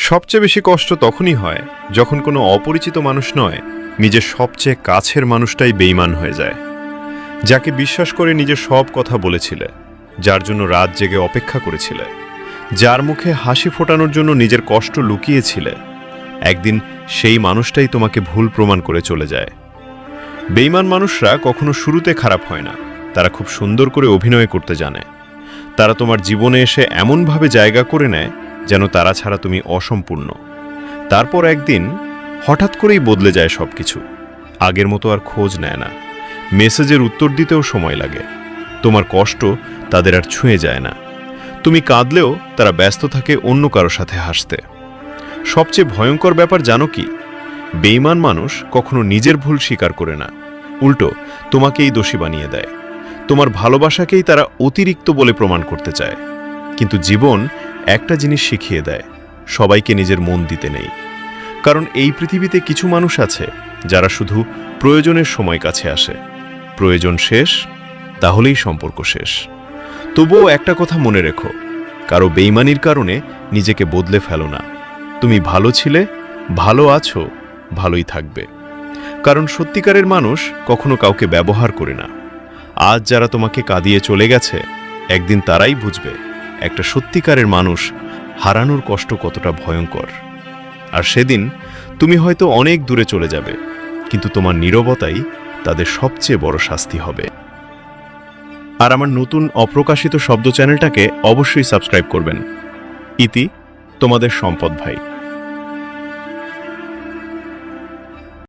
সবচেয়ে বেশি কষ্ট তখনই হয় যখন কোনো অপরিচিত মানুষ নয়, নিজের সবচেয়ে কাছের মানুষটাই বেঈমান হয়ে যায়। যাকে বিশ্বাস করে নিজের সব কথা বলেছিলে, যার জন্য রাত জেগে অপেক্ষা করেছিলে, যার মুখে হাসি ফোটানোর জন্য নিজের কষ্ট লুকিয়েছিলে, একদিন সেই মানুষটাই তোমাকে ভুল প্রমাণ করে চলে যায়। বেঈমান মানুষরা কখনো শুরুতে খারাপ হয় না, তারা খুব সুন্দর করে অভিনয় করতে জানে। তারা তোমার জীবনে এসে এমনভাবে জায়গা করে নেয় যেন তারা ছাড়া তুমি অসম্পূর্ণ। তারপর একদিন হঠাৎ করেই বদলে যায় সবকিছু। আগের মতো আর খোঁজ নেয় না, মেসেজের উত্তর দিতেও সময় লাগে। তোমার কষ্ট তাদের আর ছুঁয়ে যায় না। তুমি কাঁদলেও তারা ব্যস্ত থাকে অন্য কারো সাথে হাসতে। সবচেয়ে ভয়ঙ্কর ব্যাপার জানো কি? বেঈমান মানুষ কখনো নিজের ভুল স্বীকার করে না, উল্টো তোমাকেই দোষী বানিয়ে দেয়। তোমার ভালোবাসাকেই তারা অতিরিক্ত বলে প্রমাণ করতে চায়। কিন্তু জীবন একটা জিনিস শিখিয়ে দেয়, সবাইকে নিজের মন দিতে নেই। কারণ এই পৃথিবীতে কিছু মানুষ আছে যারা শুধু প্রয়োজনের সময় কাছে আসে, প্রয়োজন শেষ তাহলেই সম্পর্ক শেষ। তবুও একটা কথা মনে রেখো, কারো বেঈমানির কারণে নিজেকে বদলে ফেলো না। তুমি ভালো ছিলে, ভালো আছো, ভালোই থাকবে। কারণ সত্যিকারের মানুষ কখনো কাউকে ব্যবহার করে না। আজ যারা তোমাকে কাঁদিয়ে চলে গেছে, একদিন তারাই বুঝবে একটা সত্যিকারের মানুষ হারানোর কষ্ট কতটা ভয়ঙ্কর। আর সেদিন তুমি হয়তো অনেক দূরে চলে যাবে, কিন্তু তোমার নীরবতাই তাদের সবচেয়ে বড় শাস্তি হবে। আর আমার নতুন অপ্রকাশিত শব্দ চ্যানেলটাকে অবশ্যই সাবস্ক্রাইব করবেন। ইতি, তোমাদের সম্পদ ভাই।